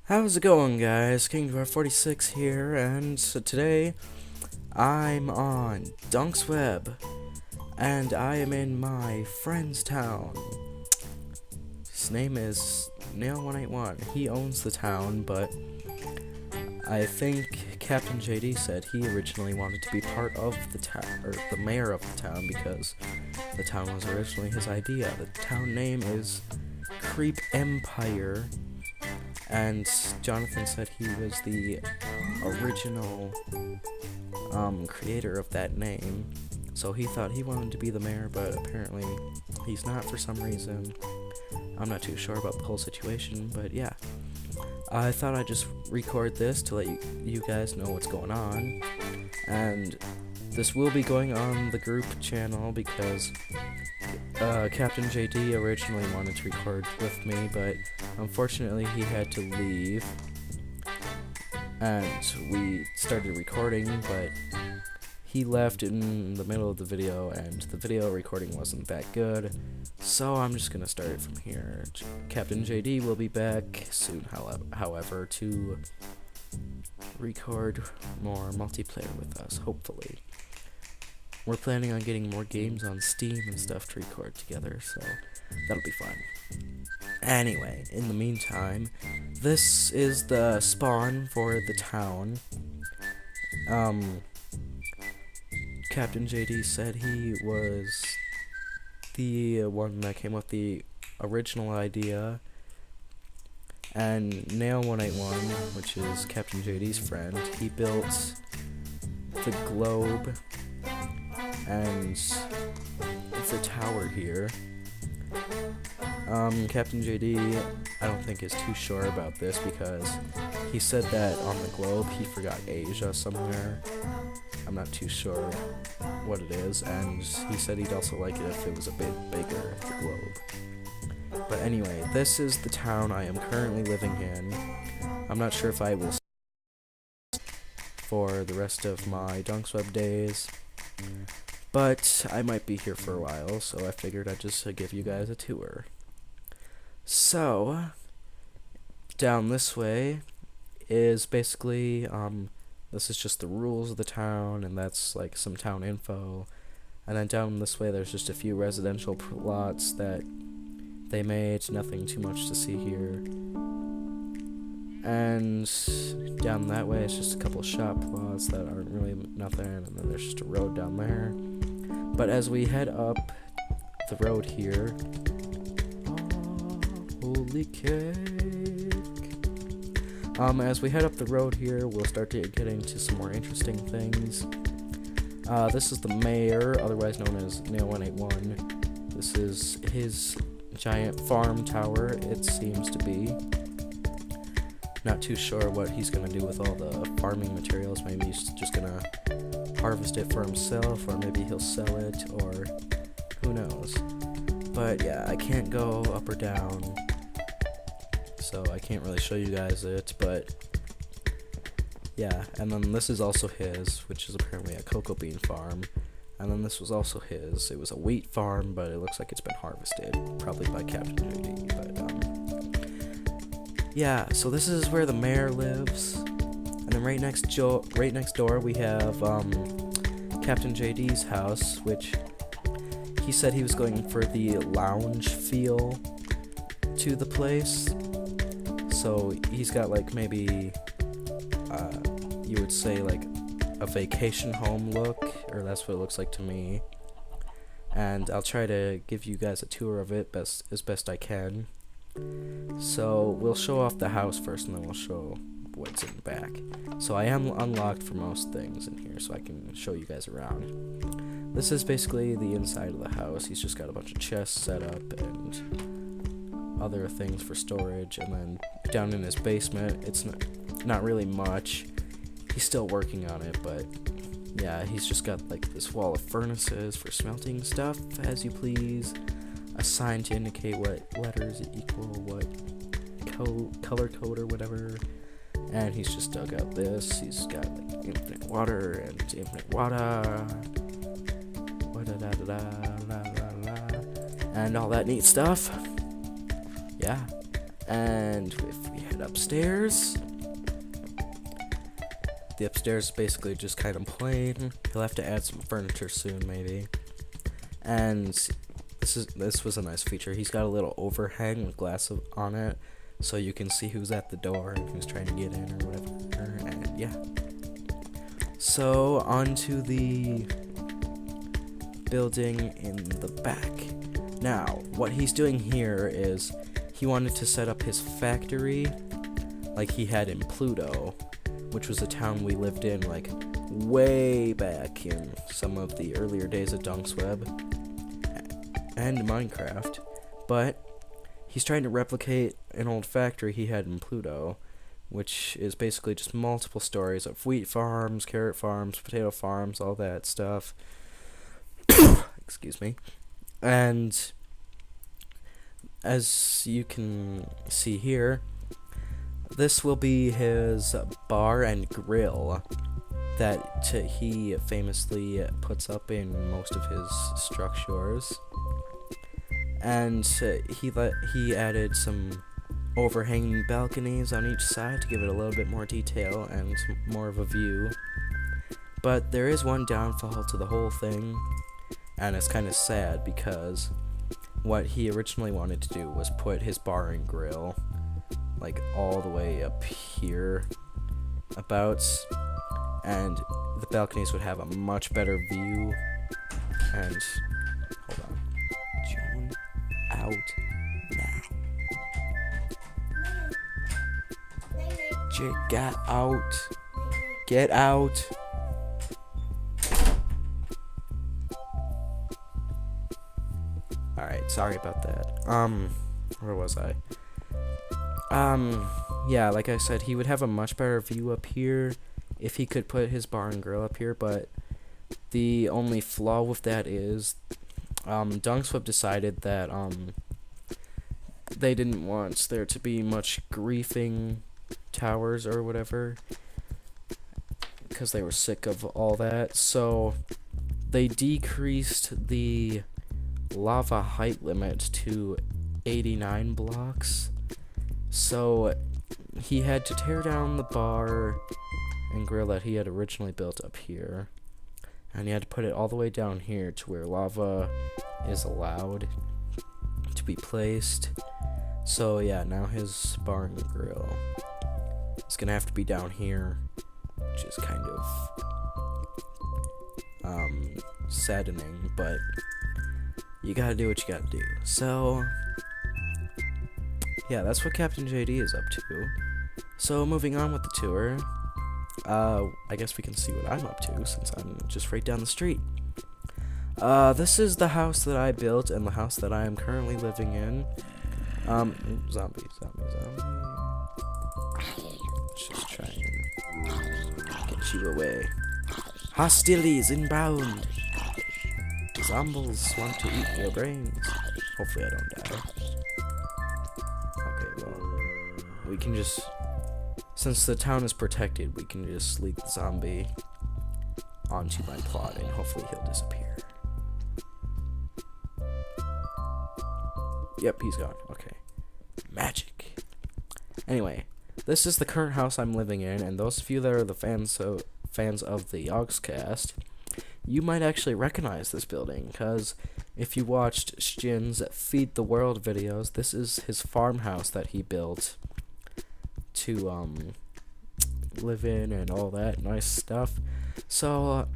How's it going, guys? KingDwarf46 here, and so today I'm on Dunk's Web, and I am in my friend's town. His name is Nail181. He owns the town, but I think Captain JD said he originally wanted to be part of the town, or the mayor of the town, because the town was originally his idea. The town name is Creep Empire. And Jonathan said he was the original creator of that name, so he thought he wanted to be the mayor, but apparently he's not for some reason. I'm not too sure about the whole situation, but yeah. I thought I'd just record this to let you guys know what's going on, and this will be going on the group channel because Captain JD originally wanted to record with me, but unfortunately he had to leave, and we started recording, but he left in the middle of the video, and the video recording wasn't that good, so I'm just gonna start it from here. Captain JD will be back soon, however, to record more multiplayer with us, hopefully. We're planning on getting more games on Steam and stuff to record together, so that'll be fun. Anyway, in the meantime, this is the spawn for the town. Captain JD said he was the one that came up with the original idea, and Nail181, which is Captain JD's friend, he built the globe and the tower here. Captain JD, I don't think is too sure about this because he said that on the globe he forgot Asia somewhere. I'm not too sure what it is, and he said he'd also like it if it was a bit bigger, the globe. But anyway, this is the town I am currently living in. I'm not sure if I will for the rest of my Dunk's Web days, but I might be here for a while, so I figured I'd just give you guys a tour. So, down this way is basically, this is just the rules of the town, and that's like some town info. And then down this way there's just a few residential lots that they made, nothing too much to see here. And down that way it's just a couple shop plots that aren't really nothing, and then there's just a road down there. But as we head up the road here, holy cake! As we head up the road here, we'll start to get into some more interesting things. This is the mayor, otherwise known as Nail181. This is his giant farm tower, it seems to be. Not too sure what he's gonna do with all the farming materials. Maybe he's just gonna harvest it for himself, or maybe he'll sell it, or who knows. But yeah, I can't go up or down, so I can't really show you guys it, but yeah. And then this is also his, which is apparently a cocoa bean farm. And then this was also his. It was a wheat farm, but it looks like it's been harvested, probably by Captain JD. But yeah, so this is where the mayor lives. And then right next door we have Captain JD's house, which he said he was going for the lounge feel to the place. So he's got like maybe you would say like a vacation home look, or that's what it looks like to me. And I'll try to give you guys a tour of it as best I can. So we'll show off the house first, and then we'll show what's in the back. So I am unlocked for most things in here, so I can show you guys around. This is basically the inside of the house. He's just got a bunch of chests set up and other things for storage. And then down in his basement, it's not really much. He's still working on it, but yeah, he's just got like this wall of furnaces for smelting stuff as you please. A sign to indicate what letters equal what color code or whatever. And he's just dug out this. He's got like infinite water and infinite water. And all that neat stuff. Yeah. And if we head upstairs. The upstairs is basically just kind of plain. He'll have to add some furniture soon, maybe. And this was a nice feature. He's got a little overhang with glass on it, so you can see who's at the door and who's trying to get in or whatever. And yeah. So on to the building in the back. Now, what he's doing here is he wanted to set up his factory like he had in Pluto, which was a town we lived in like way back in some of the earlier days of Dunk's Web and Minecraft. But he's trying to replicate an old factory he had in Pluto, which is basically just multiple stories of wheat farms, carrot farms, potato farms, all that stuff. Excuse me. And as you can see here, this will be his bar and grill that he famously puts up in most of his structures. And he added some overhanging balconies on each side to give it a little bit more detail and more of a view. But there is one downfall to the whole thing, and it's kind of sad because what he originally wanted to do was put his bar and grill like all the way up here abouts, and the balconies would have a much better view. And hold on, tune out now. Get out. Get out. Alright, sorry about that. Where was I? Yeah, like I said, he would have a much better view up here if he could put his bar and grill up here, but the only flaw with that is, Dunk's Web decided that, they didn't want there to be much griefing towers or whatever, because they were sick of all that, so they decreased the lava height limit to 89 blocks. So he had to tear down the bar and grill that he had originally built up here, and he had to put it all the way down here to where lava is allowed to be placed. So yeah, now his bar and grill is gonna have to be down here, which is kind of saddening, but you gotta do what you gotta do. So yeah, that's what Captain JD is up to. So moving on with the tour, I guess we can see what I'm up to since I'm just right down the street. This is the house that I built and the house that I am currently living in. Zombie. Let's just try and get you away. Hostilities inbound. Zombies want to eat your brains. Hopefully I don't die. Okay, well, we can just, since the town is protected, we can just lead the zombie onto my plot and hopefully he'll disappear. Yep, he's gone. Okay. Magic. Anyway, this is the current house I'm living in, and those of you that are the fans of the Yogscast, you might actually recognize this building, because if you watched Shin's Feed the World videos, this is his farmhouse that he built to live in and all that nice stuff. So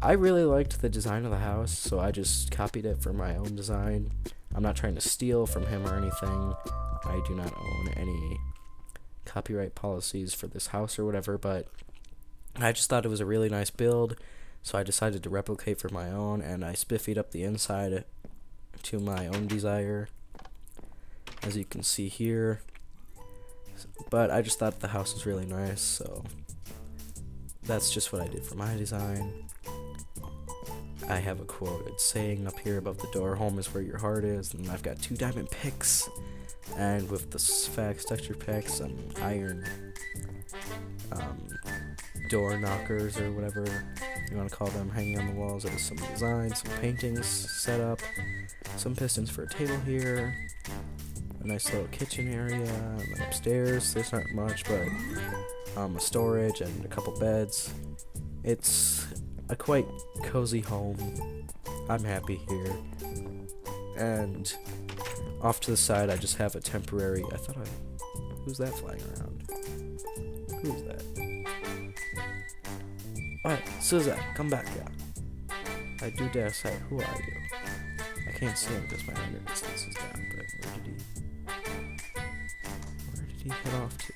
I really liked the design of the house, so I just copied it for my own design. I'm not trying to steal from him or anything. I do not own any copyright policies for this house or whatever, but I just thought it was a really nice build, so I decided to replicate for my own, and I spiffied up the inside to my own desire, as you can see here. But I just thought the house was really nice, so that's just what I did for my design. I have a quoted saying up here above the door, "Home is where your heart is," and I've got 2 diamond picks, and with the fax texture packs, some iron door knockers or whatever you want to call them hanging on the walls. There's some designs, some paintings set up, some pistons for a table here, a nice little kitchen area. And then upstairs, there's not much, but a storage and a couple beds. It's a quite cozy home. I'm happy here. And off to the side, I just have a temporary. Who's that flying around? Who's that? Alright, Suzette, come back here. I do dare say, who are you? I can't see him because my render distance is down, but where did he head off to?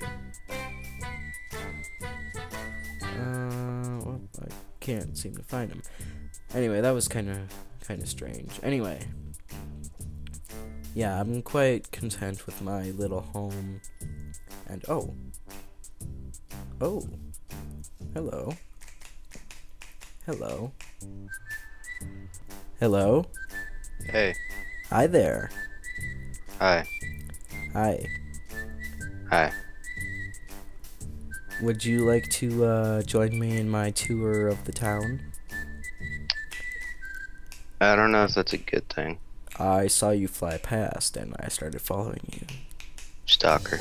Well, I can't seem to find him. Anyway, that was kind of strange. Anyway, yeah, I'm quite content with my little home. And oh, hello. Hey. Hi there. Hi. Hi. Hi. Would you like to join me in my tour of the town? I don't know if that's a good thing. I saw you fly past, and I started following you. Stalker.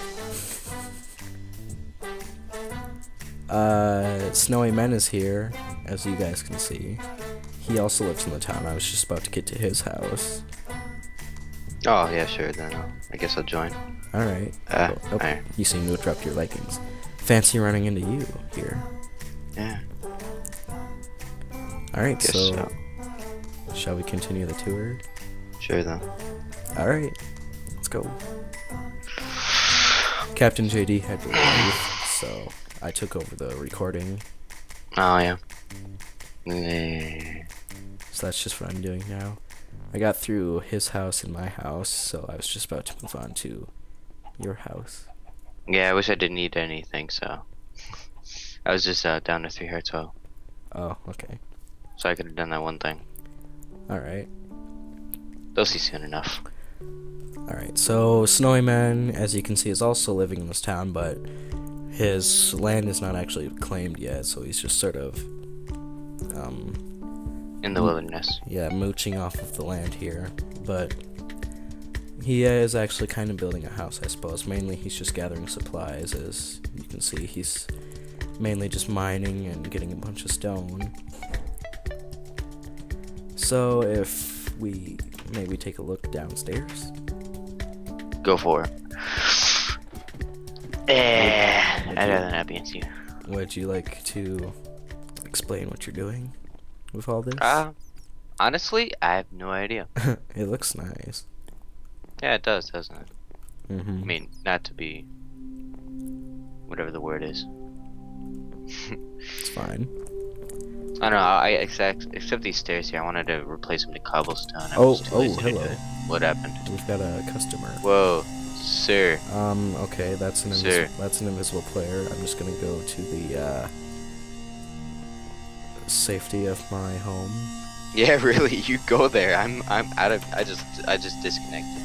Snowy Men is here, as you guys can see. He also lives in the town. I was just about to get to his house. Oh, yeah, sure, then I guess I'll join. Alright. Alright. You seem to interrupt your Vikings. Fancy running into you here. Yeah. Alright, so shall we continue the tour? Sure, then. Alright, let's go. Captain JD had to leave, so I took over the recording. Oh, yeah. So that's just what I'm doing now. I got through his house and my house, so I was just about to move on to your house. Yeah, I wish I didn't need anything, so I was just down to 3 hearts. Oh, okay. so I could have done that one thing. Alright. They'll see soon enough. Alright, so Snowy Man, as you can see, is also living in this town, but his land is not actually claimed yet, so he's just sort of In the wilderness. yeah, mooching off of the land here. But he is actually kind of building a house, I suppose. Mainly he's just gathering supplies. As you can see, he's mainly just mining and getting a bunch of stone. So if we maybe take a look downstairs. Go for it. I'd rather not be into you. Would you like to explain what you're doing with all this? Honestly, I have no idea. It looks nice. Yeah, it does, doesn't it? Mm-hmm. I mean, not to be whatever the word is. It's fine. I don't know. Except these stairs here. I wanted to replace them to cobblestone. Oh, hello. What happened? We've got a customer. Whoa, sir. Okay, that's an invisible player. I'm just gonna go to the safety of my home. Yeah, really. You go there. I'm out of. I just disconnected.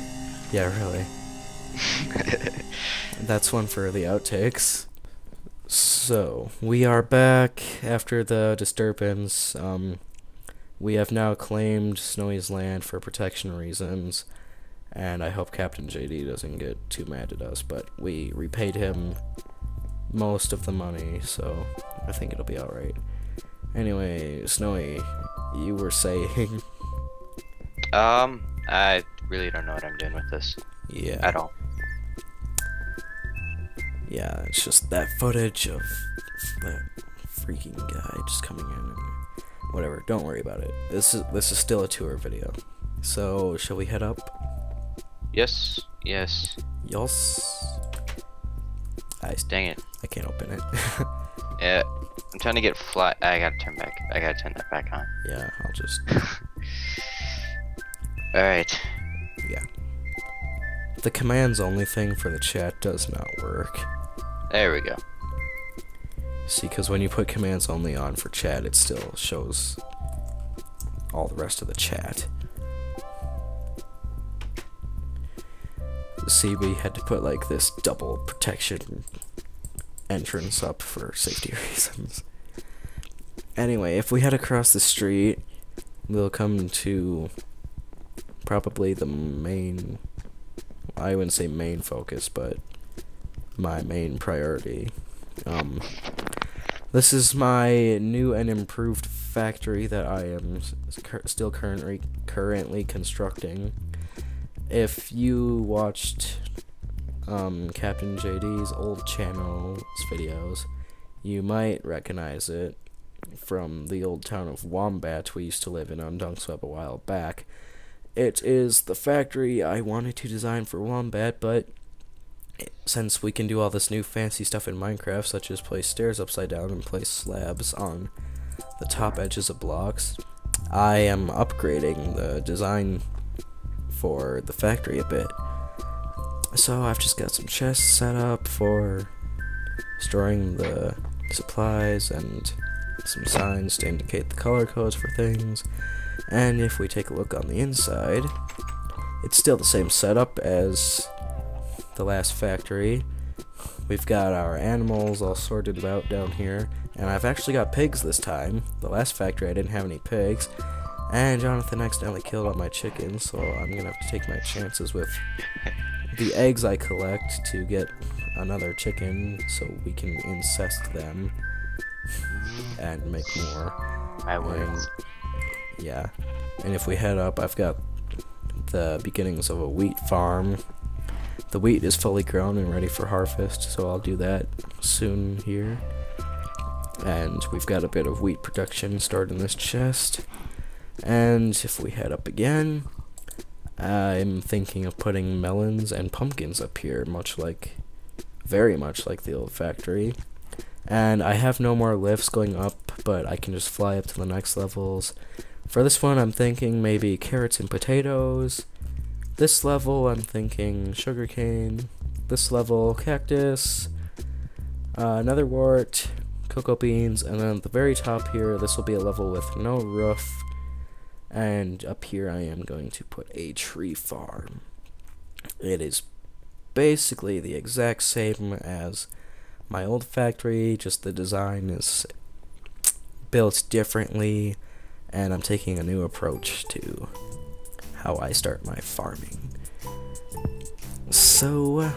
Yeah, really. That's one for the outtakes. So, we are back after the disturbance. We have now claimed Snowy's land for protection reasons, and I hope Captain JD doesn't get too mad at us, but we repaid him most of the money, so I think it'll be alright. Anyway, Snowy, you were saying... I really don't know what I'm doing with this. Yeah. At all. Yeah, it's just that footage of that freaking guy just coming in and whatever. Don't worry about it. This is still a tour video. So, shall we head up? Yes. Yes. Yos. Dang it. I can't open it. Yeah. I'm trying to get fly. I gotta turn that back on. Yeah, I'll just... Alright. Yeah. The commands only thing for the chat does not work. There we go. See, because when you put commands only on for chat, it still shows all the rest of the chat. See, we had to put like this double protection entrance up for safety reasons. Anyway, if we head across the street, we'll come to probably the main I wouldn't say main focus, but my main priority. This is my new and improved factory that I am still currently constructing. If you watched Captain JD's old channel's videos, you might recognize it from the old town of Wombat we used to live in on Dunksweb a while back. It is the factory I wanted to design for Wombat, but since we can do all this new fancy stuff in Minecraft, such as place stairs upside down and place slabs on the top edges of blocks, I am upgrading the design for the factory a bit. So I've just got some chests set up for storing the supplies and some signs to indicate the color codes for things. And if we take a look on the inside, it's still the same setup as the last factory. We've got our animals all sorted out down here, and I've actually got pigs this time. The last factory I didn't have any pigs, and Jonathan accidentally killed all my chickens, so I'm gonna have to take my chances with the eggs I collect to get another chicken so we can incest them and make more. My words. Yeah, and if we head up, I've got the beginnings of a wheat farm. The wheat is fully grown and ready for harvest, so I'll do that soon here. And we've got a bit of wheat production stored in this chest. And if we head up again, I'm thinking of putting melons and pumpkins up here, very much like the old factory. And I have no more lifts going up, but I can just fly up to the next levels. For this one, I'm thinking maybe carrots and potatoes. This level, I'm thinking sugarcane. This level, cactus, nether wart, cocoa beans, and then at the very top here, this will be a level with no roof. And up here, I am going to put a tree farm. It is basically the exact same as my old factory, just the design is built differently, and I'm taking a new approach to how I start my farming. So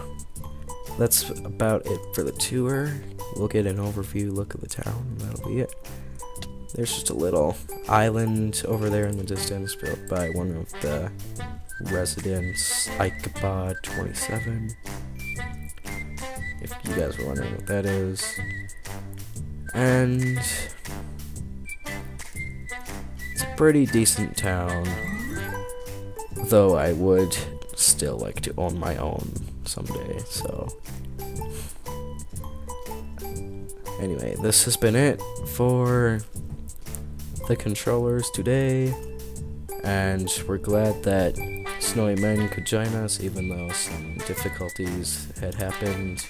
that's about it for the tour. We'll get an overview look at the town, and that'll be it. There's just a little island over there in the distance built by one of the residents, Ichabod 27. If you guys were wondering what that is. And it's a pretty decent town, though I would still like to own my own someday, so anyway, this has been it for the controllers today, and we're glad that Snowy Men could join us even though some difficulties had happened.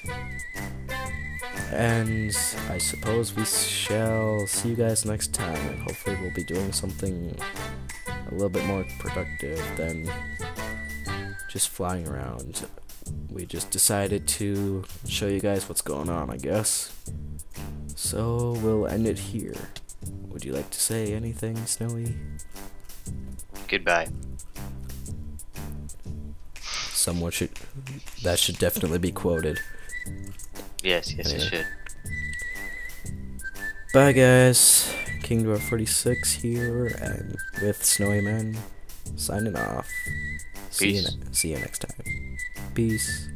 And I suppose we shall see you guys next time, and hopefully we'll be doing something a little bit more productive than just flying around. We just decided to show you guys what's going on, I guess. So we'll end it here. Would you like to say anything, Snowy? Goodbye. That should definitely be quoted. Yes, it should. Bye guys, King Dwarf 46 here, and with Snowy Men, signing off. See you next time. Peace.